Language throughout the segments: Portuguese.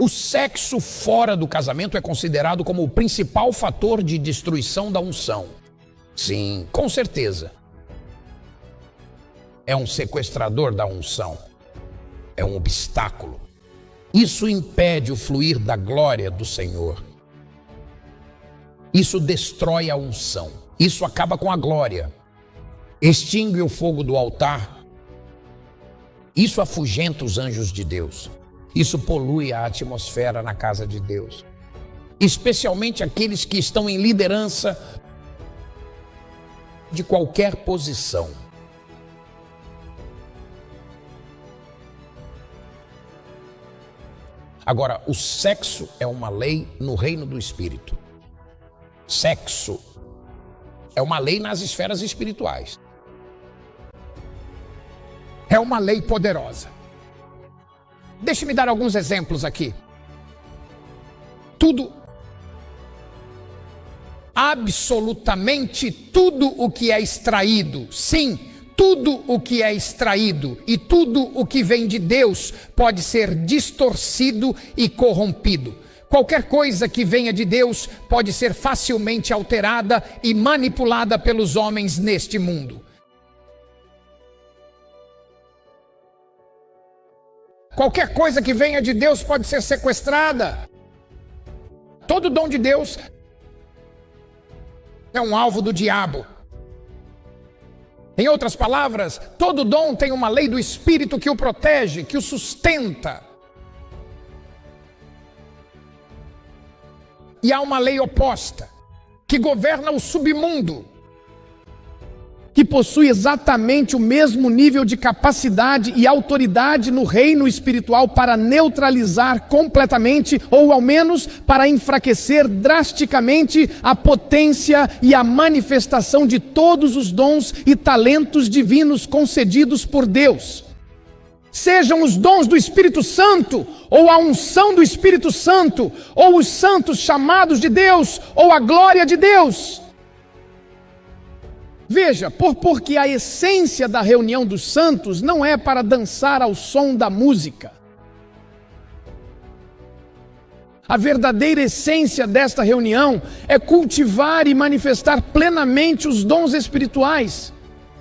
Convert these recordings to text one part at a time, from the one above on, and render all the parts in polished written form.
O sexo fora do casamento é considerado como o principal fator de destruição da unção. Sim, com certeza. É um sequestrador da unção. É um obstáculo. Isso impede o fluir da glória do Senhor. Isso destrói a unção. Isso acaba com a glória. Extingue o fogo do altar. Isso afugenta os anjos de Deus. Isso polui a atmosfera na casa de Deus. Especialmente aqueles que estão em liderança de qualquer posição. Agora, o sexo é uma lei no reino do Espírito. Sexo é uma lei nas esferas espirituais. É uma lei poderosa. Deixe-me dar alguns exemplos aqui. Tudo, absolutamente tudo o que é extraído, sim, tudo o que é extraído e tudo o que vem de Deus pode ser distorcido e corrompido. Qualquer coisa que venha de Deus pode ser facilmente alterada e manipulada pelos homens neste mundo. Qualquer coisa que venha de Deus pode ser sequestrada. Todo dom de Deus é um alvo do diabo. Em outras palavras, todo dom tem uma lei do Espírito que o protege, que o sustenta. E há uma lei oposta, que governa o submundo, que possui exatamente o mesmo nível de capacidade e autoridade no reino espiritual para neutralizar completamente, ou ao menos para enfraquecer drasticamente a potência e a manifestação de todos os dons e talentos divinos concedidos por Deus. Sejam os dons do Espírito Santo, ou a unção do Espírito Santo, ou os santos chamados de Deus, ou a glória de Deus. Veja, porque a essência da reunião dos santos não é para dançar ao som da música. A verdadeira essência desta reunião é cultivar e manifestar plenamente os dons espirituais,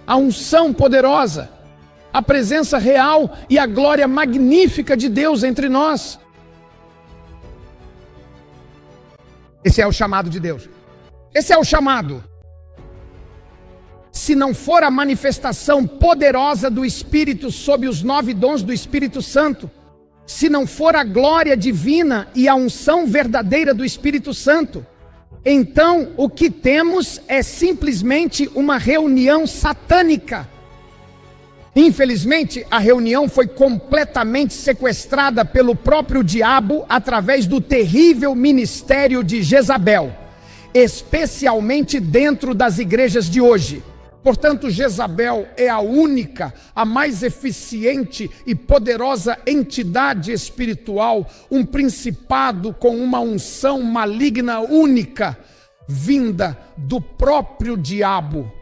a unção poderosa, a presença real e a glória magnífica de Deus entre nós. Esse é o chamado de Deus. Esse é o chamado. Se não for a manifestação poderosa do Espírito sob os 9 dons do Espírito Santo, se não for a glória divina e a unção verdadeira do Espírito Santo, então o que temos é simplesmente uma reunião satânica. Infelizmente, a reunião foi completamente sequestrada pelo próprio diabo através do terrível ministério de Jezabel, especialmente dentro das igrejas de hoje. Portanto, Jezabel é a única, a mais eficiente e poderosa entidade espiritual, um principado com uma unção maligna única, vinda do próprio diabo,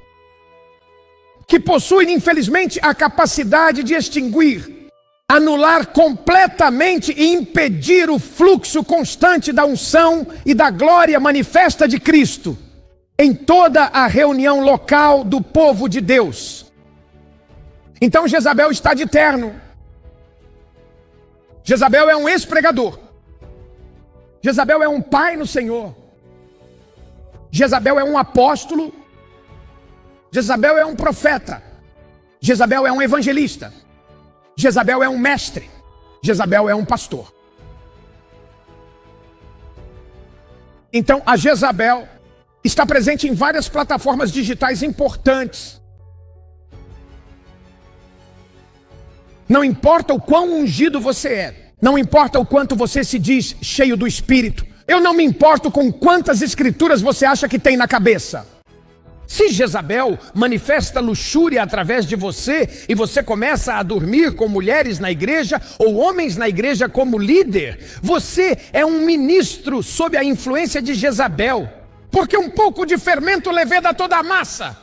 que possui, infelizmente, a capacidade de extinguir, anular completamente e impedir o fluxo constante da unção e da glória manifesta de Cristo em toda a reunião local do povo de Deus. Então Jezabel está de terno. Jezabel é um ex-pregador. Jezabel é um pai no Senhor. Jezabel é um apóstolo. Jezabel é um profeta. Jezabel é um evangelista. Jezabel é um mestre. Jezabel é um pastor. Então a Jezabel está presente em várias plataformas digitais importantes. Não importa o quão ungido você é, não importa o quanto você se diz cheio do Espírito, eu não me importo com quantas escrituras você acha que tem na cabeça. Se Jezabel manifesta luxúria através de você e você começa a dormir com mulheres na igreja ou homens na igreja como líder, você é um ministro sob a influência de Jezabel. Porque um pouco de fermento leveda toda a massa.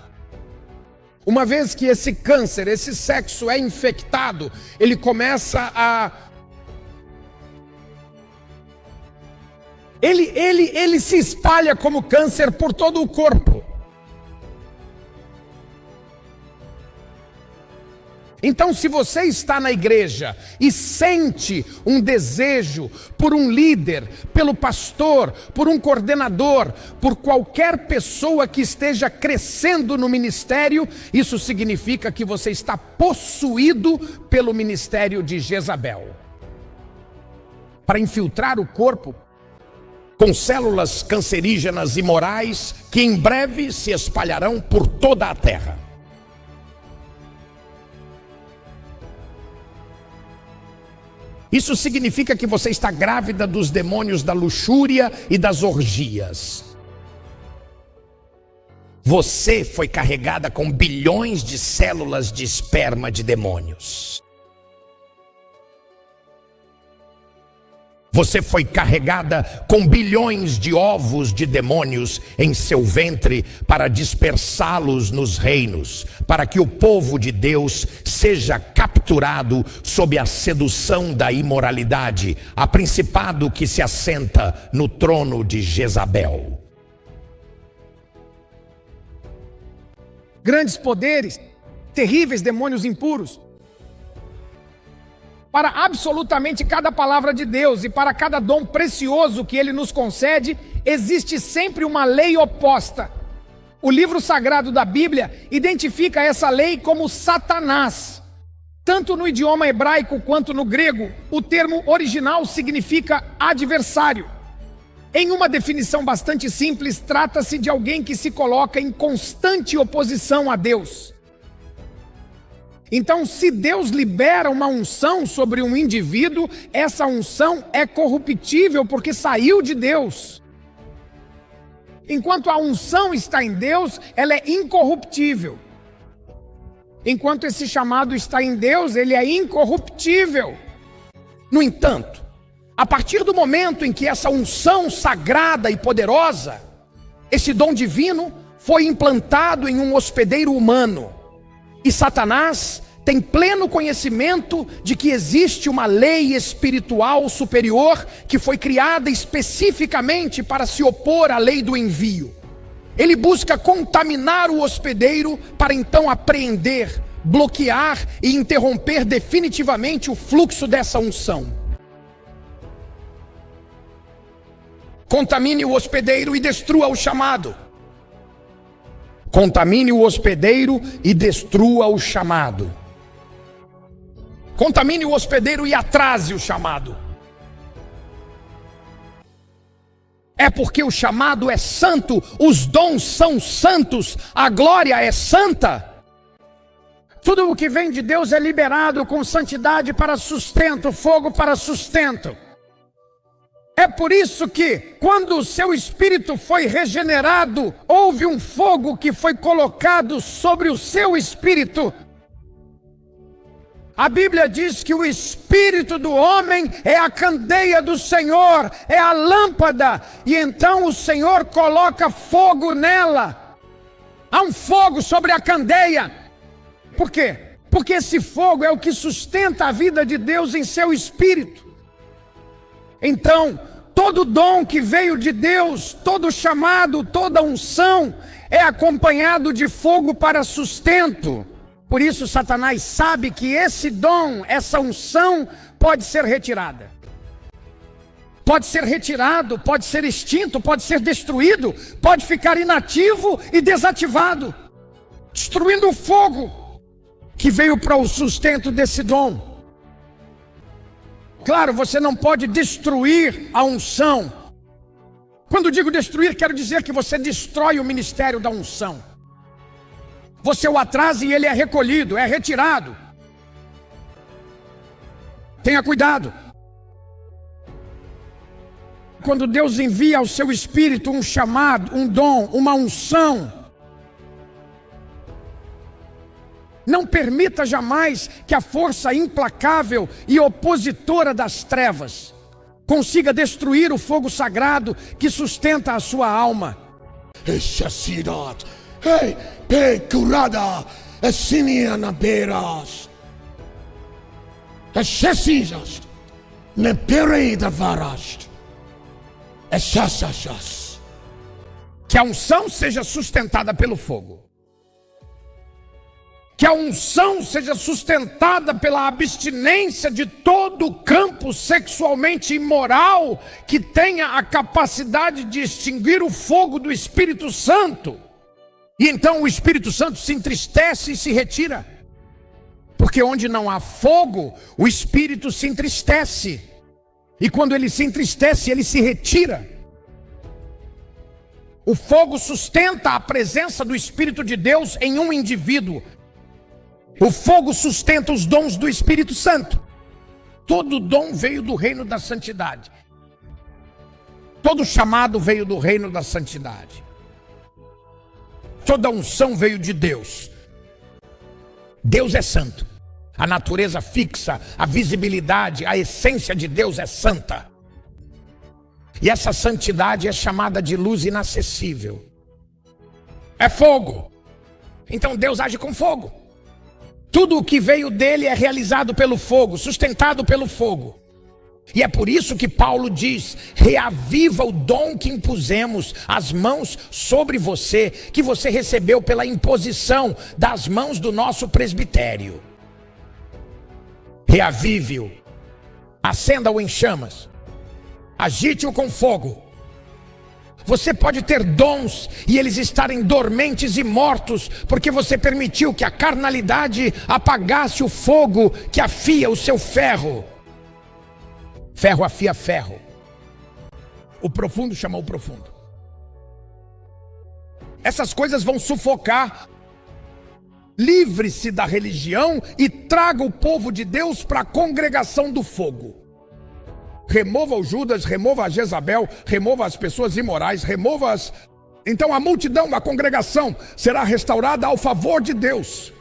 Uma vez que esse câncer, esse sexo é infectado, ele começa a ele se espalha como câncer por todo o corpo. Então, se você está na igreja e sente um desejo por um líder, pelo pastor, por um coordenador, por qualquer pessoa que esteja crescendo no ministério, isso significa que você está possuído pelo ministério de Jezabel, para infiltrar o corpo com células cancerígenas imorais que em breve se espalharão por toda a terra. Isso significa que você está grávida dos demônios da luxúria e das orgias. Você foi carregada com bilhões de células de esperma de demônios. Você foi carregada com bilhões de ovos de demônios em seu ventre para dispersá-los nos reinos, para que o povo de Deus seja capturado sob a sedução da imoralidade, a principado que se assenta no trono de Jezabel. Grandes poderes, terríveis demônios impuros. Para absolutamente cada palavra de Deus e para cada dom precioso que Ele nos concede, existe sempre uma lei oposta. O livro sagrado da Bíblia identifica essa lei como Satanás. Tanto no idioma hebraico quanto no grego, o termo original significa adversário. Em uma definição bastante simples, trata-se de alguém que se coloca em constante oposição a Deus. Então, se Deus libera uma unção sobre um indivíduo, essa unção é corruptível porque saiu de Deus. Enquanto a unção está em Deus, ela é incorruptível. Enquanto esse chamado está em Deus, ele é incorruptível. No entanto, a partir do momento em que essa unção sagrada e poderosa, esse dom divino, foi implantado em um hospedeiro humano, e Satanás tem pleno conhecimento de que existe uma lei espiritual superior que foi criada especificamente para se opor à lei do envio. Ele busca contaminar o hospedeiro para então apreender, bloquear e interromper definitivamente o fluxo dessa unção. Contamine o hospedeiro e destrua o chamado. Contamine o hospedeiro e destrua o chamado. Contamine o hospedeiro e atrase o chamado. É porque o chamado é santo, os dons são santos, a glória é santa. Tudo o que vem de Deus é liberado com santidade para sustento, fogo para sustento. É por isso que, quando o seu espírito foi regenerado, houve um fogo que foi colocado sobre o seu espírito. A Bíblia diz que o espírito do homem é a candeia do Senhor, é a lâmpada, e então o Senhor coloca fogo nela. Há um fogo sobre a candeia. Por quê? Porque esse fogo é o que sustenta a vida de Deus em seu espírito. Então, todo dom que veio de Deus, todo chamado, toda unção, é acompanhado de fogo para sustento. Por isso Satanás sabe que esse dom, essa unção, pode ser retirada. Pode ser retirado, pode ser extinto, pode ser destruído, pode ficar inativo e desativado, destruindo o fogo que veio para o sustento desse dom. Claro, você não pode destruir a unção. Quando digo destruir, quero dizer que você destrói o ministério da unção. Você o atrasa e ele é recolhido, é retirado. Tenha cuidado. Quando Deus envia ao seu espírito um chamado, um dom, uma unção, não permita jamais que a força implacável e opositora das trevas consiga destruir o fogo sagrado que sustenta a sua alma. É que a unção seja sustentada pelo fogo. Que a unção seja sustentada pela abstinência de todo campo sexualmente imoral que tenha a capacidade de extinguir o fogo do Espírito Santo. E então o Espírito Santo se entristece e se retira. Porque onde não há fogo, o Espírito se entristece. E quando ele se entristece, ele se retira. O fogo sustenta a presença do Espírito de Deus em um indivíduo. O fogo sustenta os dons do Espírito Santo. Todo dom veio do reino da santidade. Todo chamado veio do reino da santidade. Toda unção veio de Deus. Deus é santo. A natureza fixa, a visibilidade, a essência de Deus é santa. E essa santidade é chamada de luz inacessível. É fogo. Então Deus age com fogo. Tudo o que veio dele é realizado pelo fogo, sustentado pelo fogo. E é por isso que Paulo diz: reaviva o dom que impusemos as mãos sobre você, que você recebeu pela imposição das mãos do nosso presbitério. Reavive-o, acenda-o em chamas, agite-o com fogo. Você pode ter dons e eles estarem dormentes e mortos, porque você permitiu que a carnalidade apagasse o fogo que afia o seu ferro. Ferro afia ferro. O profundo chamou o profundo. Essas coisas vão sufocar. Livre-se da religião e traga o povo de Deus para a congregação do fogo. Remova o Judas, remova a Jezabel, remova as pessoas imorais, remova as... Então a multidão, a congregação será restaurada ao favor de Deus.